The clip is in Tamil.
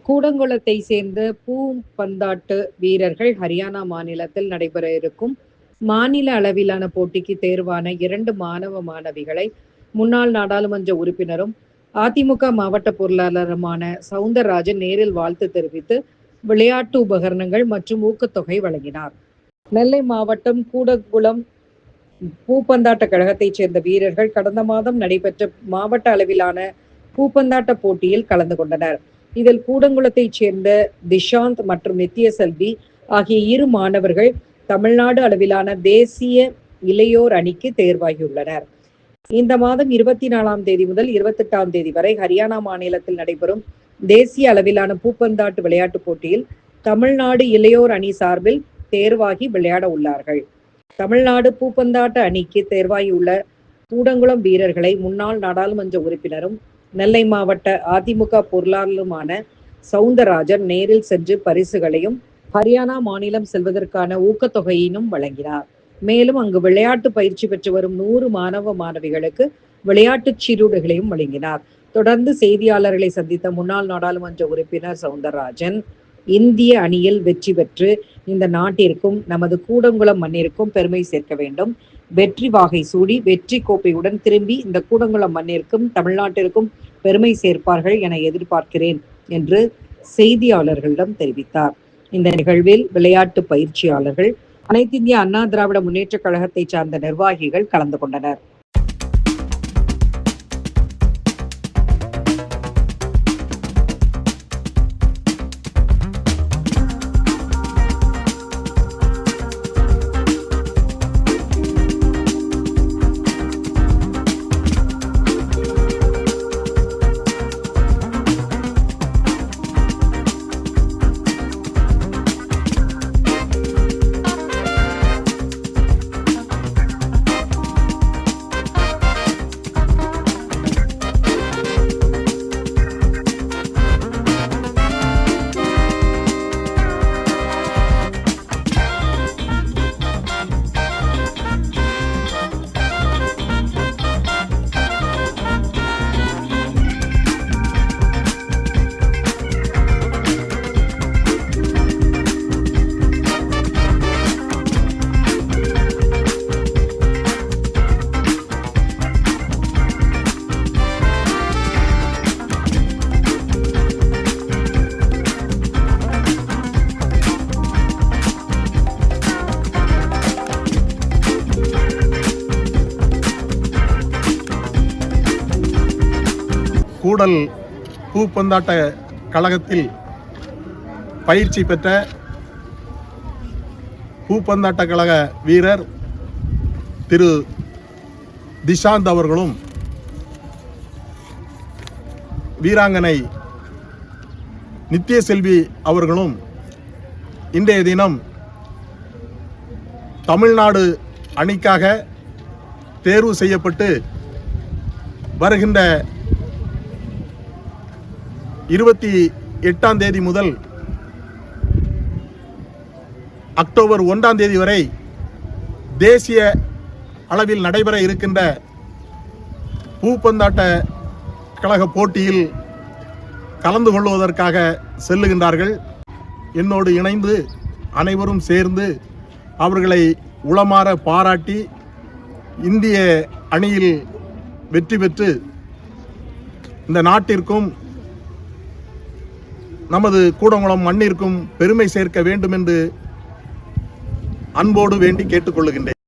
கூடங்குளத்தை சேர்ந்த பூப்பந்தாட்ட வீரர்கள் ஹரியானா மாநிலத்தில் நடைபெற இருக்கும் மாநில அளவிலான போட்டிக்கு தேர்வான 2 மாணவ மாணவிகளை முன்னாள் நாடாளுமன்ற உறுப்பினரும் அதிமுக மாவட்ட பொருளாளருமான சவுந்தரராஜன் நேரில் வாழ்த்து தெரிவித்து விளையாட்டு உபகரணங்கள் மற்றும் ஊக்கத்தொகை வழங்கினார். நெல்லை மாவட்டம் கூடங்குளம் பூப்பந்தாட்ட கழகத்தைச் சேர்ந்த வீரர்கள் கடந்த மாதம் நடைபெற்ற மாவட்ட அளவிலான பூப்பந்தாட்ட போட்டியில் கலந்து கொண்டனர். இதில் கூடங்குளத்தைச் சேர்ந்த திஷாந்த் மற்றும் நித்யசெல்வி ஆகிய 2 மாணவர்கள் தமிழ்நாடு அளவிலான தேசிய இளையோர் அணிக்கு தேர்வாகியுள்ளனர். இந்த மாதம் 24ஆம் தேதி முதல் 28ஆம் தேதி வரை ஹரியானா மாநிலத்தில் நடைபெறும் தேசிய அளவிலான பூப்பந்தாட்டு விளையாட்டுப் போட்டியில் தமிழ்நாடு இளையோர் அணி சார்பில் தேர்வாகி விளையாட உள்ளார்கள். தமிழ்நாடு பூப்பந்தாட்ட அணிக்கு தேர்வாகியுள்ள கூடங்குளம் வீரர்களை முன்னாள் நாடாளுமன்ற உறுப்பினரும் நெல்லை மாவட்ட அதிமுக பொருளாளருமான சவுந்தரராஜன் நேரில் சென்று பரிசுகளையும் ஹரியானா மாநிலம் செல்வதற்கான ஊக்கத்தொகையினும் வழங்கினார். மேலும் அங்கு விளையாட்டு பயிற்சி பெற்று வரும் 100 மாணவ மாணவிகளுக்கு விளையாட்டுச் சீருடைகளையும் வழங்கினார். தொடர்ந்து செய்தியாளர்களை சந்தித்த முன்னாள் நாடாளுமன்ற உறுப்பினர் சவுந்தரராஜன், இந்திய அணியில் வெற்றி பெற்று இந்த நாட்டிற்கும் நமது கூடங்குளம் மண்ணிற்கும் பெருமை சேர்க்க வேண்டும். வெற்றி வாகை சூடி வெற்றி கோப்பையுடன் திரும்பி இந்த கூடங்குளம் மண்ணிற்கும் தமிழ்நாட்டிற்கும் பெருமை சேர்ப்பார்கள் என எதிர்பார்க்கிறேன் என்று செய்தியாளர்களிடம் தெரிவித்தார். இந்த நிகழ்வில் விளையாட்டு பயிற்சியாளர்கள், அனைத்திந்திய அண்ணா திராவிட முன்னேற்ற கழகத்தை சார்ந்த நிர்வாகிகள் கலந்து கொண்டனர். கூடல் பூப்பந்தாட்ட கழகத்தில் பயிற்சி பெற்ற பூப்பந்தாட்ட கழக வீரர் திரு திஷாந்த் அவர்களும் வீராங்கனை நித்யசெல்வி அவர்களும் இன்றைய தினம் தமிழ்நாடு அணிக்காக தேர்வு செய்யப்பட்டு வருகின்ற 28ஆம் தேதி முதல் அக்டோபர் 1ஆம் தேதி வரை தேசிய அளவில் நடைபெற இருக்கின்ற பூப்பந்தாட்ட கழக போட்டியில் கலந்து கொள்வதற்காக செல்லுகின்றார்கள். என்னோடு இணைந்து அனைவரும் சேர்ந்து அவர்களை உளமாற பாராட்டி இந்திய அணியில் வெற்றி பெற்று இந்த நாட்டிற்கும் நமது கூடங்குளம் மண்ணிற்கும் பெருமை சேர்க்க வேண்டும் என்று அன்போடு வேண்டி கேட்டுக்கொள்ளுகின்றேன்.